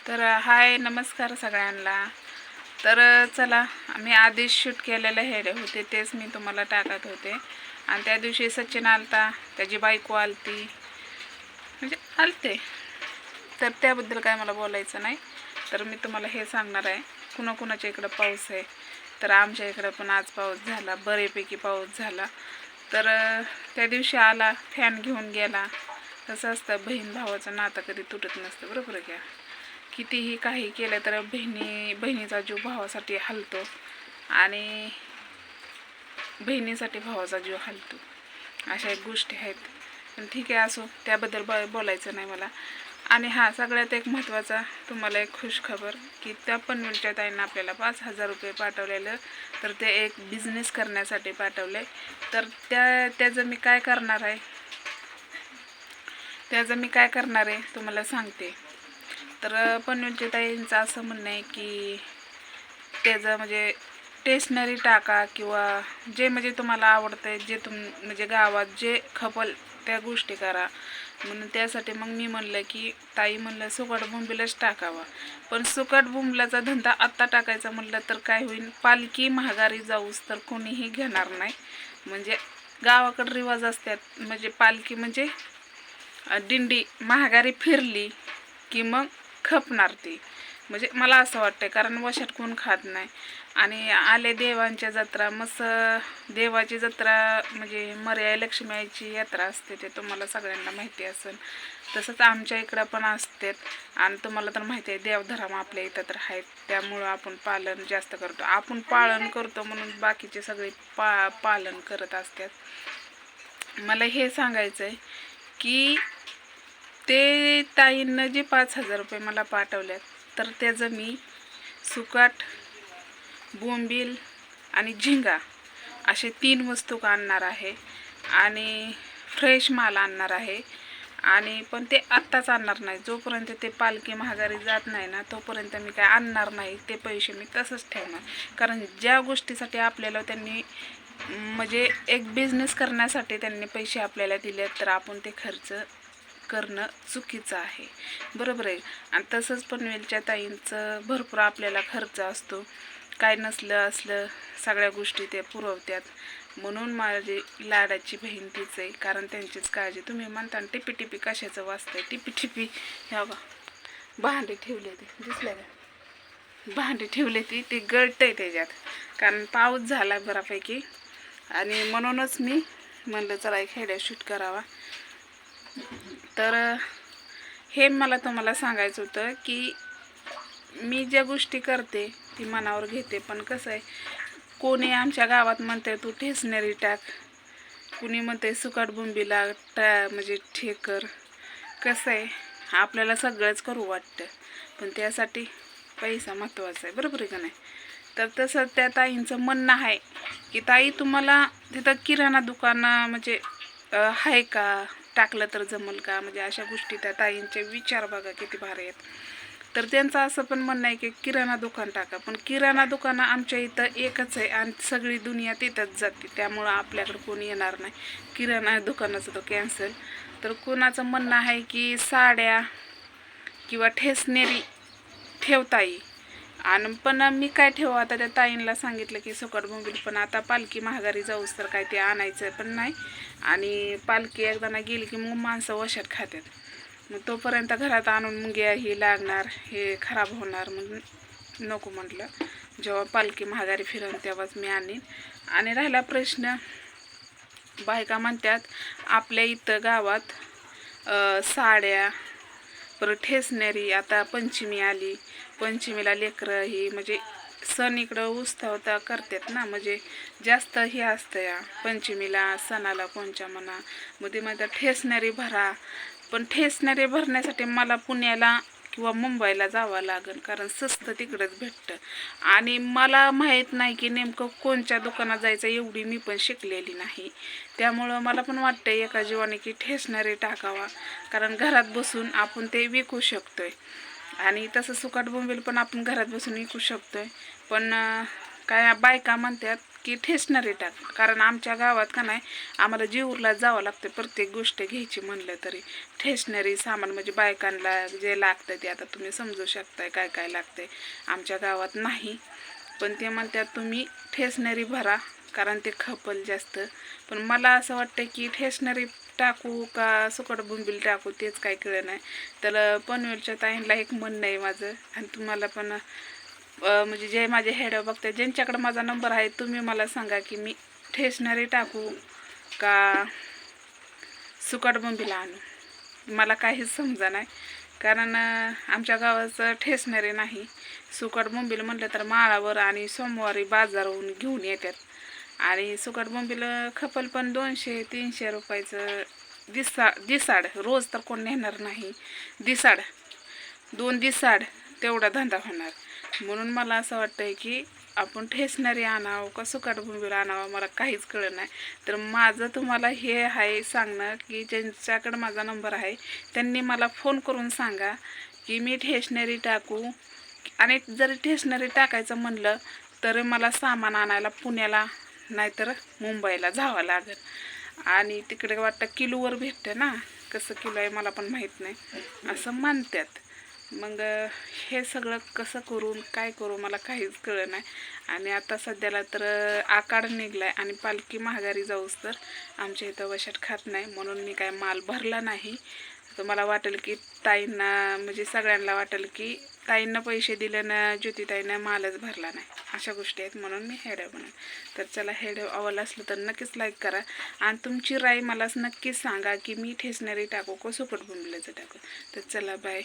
तर हाय नमस्कार सगळ्यांना। तर चला मी आधीच शूट केलेले हेडे होते तेच मी तुम्हाला टाकत होते। आणि त्या दिवशी सचिन आलता, त्याची बायको आलती, म्हणजे आलते, तर त्याबद्दल काय मला बोलायचं नाही। तर मी तुम्हाला हे सांगणार आहे, कुणाकुणाच्या इकडं पाऊस आहे। तर आमच्या इकडं पण आज पाऊस झाला, बरेपैकी पाऊस झाला। तर त्या दिवशी आला, फॅन घेऊन गेला। कसं असतं, बहीण भावाचं नातं कधी तुटत नसतं, बरोबर आहे का? कितीही काही केलं तर बहिणीचा जीव भावासाठी हलतो आणि बहिणीसाठी भावाचा जीव हलतो, अशा एक गोष्टी आहेत। पण ठीक आहे, असो, त्याबद्दल बोलायचं नाही मला। आणि हा सगळ्यात एक महत्त्वाचा तुम्हाला एक खुश खबर की त्या पनवेलच्या ताईंना आपल्याला 5,000 रुपये पाठवलेलं। तर ते एक बिझनेस करण्यासाठी पाठवले। तर त्याचं मी काय करणार आहे तुम्हाला सांगते। तर पनवेलच्या ताईंचं असं म्हणणं आहे की त्याचं म्हणजे स्टेशनरी टाका किंवा जे म्हणजे तुम्हाला आवडतं, जे म्हणजे गावात जे खपल त्या गोष्टी करा म्हणून। त्यासाठी मग मी म्हणलं की ताई म्हणलं सुकट बोंबीलच टाकावा। पण सुकट बोंबलाचा धंदा आत्ता टाकायचा म्हणलं तर काय होईल, पालखी महागारी जाऊस तर कोणीही घेणार नाही। म्हणजे गावाकडे रिवाज असतात, म्हणजे पालखी म्हणजे दिंडी महागारी फिरली की मग खपणार ती, म्हणजे मला असं वाटतं। कारण वशात कोण खात नाही। आणि आले देवांच्या जत्रा, मस्त देवाची जत्रा म्हणजे मर्याय लक्ष्मी आईची यात्रा असते, ते तुम्हाला सगळ्यांना माहिती असेल। तसंच आमच्या इकडं पण असते। आणि तुम्हाला तर माहिती आहे, देवधर्म आपल्या इथं तर आहेत, त्यामुळं आपण पालन जास्त करतो। आपण पालन करतो म्हणून बाकीचे सगळे पालन करत असतात। मला हे सांगायचं आहे की ते ताईंनं जे 5,000 रुपये मला पाठवल्यात, तर त्याचं मी सुकाट, बोंबील आणि झिंगा असे 3 वस्तू आणणार आहे। आणि फ्रेश माल आणणार आहे। आणि पण ते आत्ताच आणणार नाही, जोपर्यंत ते पालखी महागारी जात नाही ना तोपर्यंत मी काय आणणार नाही। ते पैसे मी तसंच ठेवणार। कारण ज्या गोष्टीसाठी आपल्याला त्यांनी म्हणजे एक बिझनेस करण्यासाठी त्यांनी पैसे आपल्याला दिले, तर आपण ते खर्च करणं चुकीचं आहे, बरोबर आहे। आणि तसंच पनवेलच्या ताईंचं भरपूर आपल्याला खर्च असतो, काय नसलं असलं सगळ्या गोष्टी ते पुरवतात। म्हणून माझी लाडाची बहीण तीच आहे, कारण त्यांचीच काळजी। तुम्ही म्हणता टिपी टिपी कशाचं वाचतंय, टिपी टिपी ह्या भांडे ठेवले, ते दिसलं का, भांडे ठेवले ती गळतंय त्याच्यात, कारण पाऊस झाला बऱ्यापैकी। आणि म्हणूनच मी म्हणलं चला एक हेड्या शूट करावा। तर हे मला तुम्हाला सांगायचं होतं की मी ज्या गोष्टी करते ती मनावर घेते। पण कसं आहे, कोणी आमच्या गावात म्हणते तू ठेसनरी टाक, कुणी म्हणते सुकाट बोंबीला म्हणजे ठेकर। कसं आहे, आपल्याला सगळंच करू वाटतं, पण त्यासाठी पैसा महत्त्वाचा आहे, बरोबर आहे का नाही? तर तसं त्या ताईंचं म्हणणं आहे की ताई तुम्हाला तिथं किराणा दुकानं म्हणजे आहे का, टाकलं तर जमल का, म्हणजे अशा गोष्टी त्या ताईंचे विचार बघा किती भारी आहेत। तर त्यांचं असं पण म्हणणं आहे की किराणा दुकान टाका, पण किराणा दुकानं आमच्या इथं एकच आहे आणि सगळी दुनिया तिथंच जाते, त्यामुळं आपल्याकडं कोणी येणार नाही। किराणा दुकानाचं तो कॅन्सल। तर कोणाचं म्हणणं आहे की साड्या किंवा ठेसनेरी ठेवता येईल। आणि पण मी काय ठेवू, आता त्या ताईंना सांगितलं की सुकट बोंबील, पण आता पालखी महागारी जाऊस तर काय ते आणायचं पण नाही। आणि पालखी एकदा ना गेली की मग माणसं वशात खातात, मग तोपर्यंत घरात आणून मुंग्या ही लागणार, हे खराब होणार, मग नको म्हटलं। जेव्हा पालखी महागारी फिरवून तेव्हाच मी आणीन। आणि राहिला प्रश्न, बायका म्हणतात आपल्या इथं गावात साड्या, परत ठेसनेरी, आता पंचमी आली, पंचमीला लेकरं ही म्हणजे सण इकडं उत्सव करतात ना, म्हणजे जास्त हे असतं या पंचमीला सणाला कोणच्या म्हणा। मग ते म्हणतात ठेसनेरी भरा, पण ठेसनेरी भरण्यासाठी मला पुण्याला किंवा मुंबईला जावं लागेल, कारण स्वस्त तिकडंच भेटतं। आणि मला माहीत नाही की नेमकं कोणत्या दुकानात जायचं, एवढी मी पण शिकलेली नाही। त्यामुळं मला पण वाटतं एका जीवाने की ठेसनेरी टाकावा, कारण घरात बसून आपण ते विकू शकतोय। आणि तसं सुकाट बोंबील पण आपण घरात बसून विकू शकतोय। पण काय बायका म्हणतात की ठेसणारी टाक. कारण आमच्या गावात का नाही आम्हाला जीवरला जावं लागतं प्रत्येक गोष्ट घ्यायची म्हणलं तरी. ठेसणारी सामान म्हणजे बायकांना जे लागतं ते आता तुम्ही समजू शकताय काय काय लागतंय. आमच्या गावात नाही, पण ते म्हणतात तुम्ही ठेसणारी भरा कारण ते खपल जास्त. पण मला असं वाटतं की ठेसणारी टाकू का सुकट बोंबील टाकू तेच काय कळलं नाही. तर पनवेलच्या ताईंना एक म्हणणं आहे माझं, आणि तुम्हाला पण म्हणजे जे माझे हेड बघते ज्यांच्याकडे माझा नंबर आहे तुम्ही मला सांगा की मी ठेसणारी टाकू का सुकट बोंबील आणू. मला काहीच समजा नाही, कारण आमच्या गावाचं ठेसणारे नाही. सुकट बोंबील म्हटलं तर माळावर आणि सोमवारी बाजारहून घेऊन येतात. आणि सुकट बोंबील खपल पण 200-300 रुपयाचं दिसाड. रोज तर कोण नेणार नाही. दिसाड 2 दिसाड तेवढा धंदा होणार. म्हणून मला असं वाटतंय की आपण ठेसणारी आणावं का सुकट बोंबील आणावं मला काहीच कळलं नाही. तर माझं तुम्हाला हे आहे सांगणं की ज्यांच्याकडं माझा नंबर आहे त्यांनी मला फोन करून सांगा की मी ठेसणारी टाकू. आणि जरी ठेसणारी टाकायचं म्हणलं तर मला सामान आणायला पुण्याला नाहीतर मुंबईला जावं लागेल. आणि तिकडे वाटतं किलोवर भेटते ना, कसं किलो आहे मला पण माहीत नाही असं म्हणतात. मग हे सगळं कसं करून काय करू मला काहीच कळलं नाही. आणि आता सध्याला तर आकाड निघलाय आणि पालखी माघारी जाऊस तर आमच्या इथं वशात खात नाही, म्हणून मी काय माल भरला नाही. तर मला वाटेल की ताईंना म्हणजे सगळ्यांना वाटेल की ताईंना पैसे दिले ना ज्योतिताईंना मालच भरला नाही, अशा गोष्टी आहेत. म्हणून मी हेड बनवून. तर चला हेड आवडलं असलं तर नक्कीच लाईक करा आणि तुमची राय मला नक्कीच सांगा की मी ठेसणारी टाकू का सुकट बोंबिलाचं टाकू. तर चला बाय.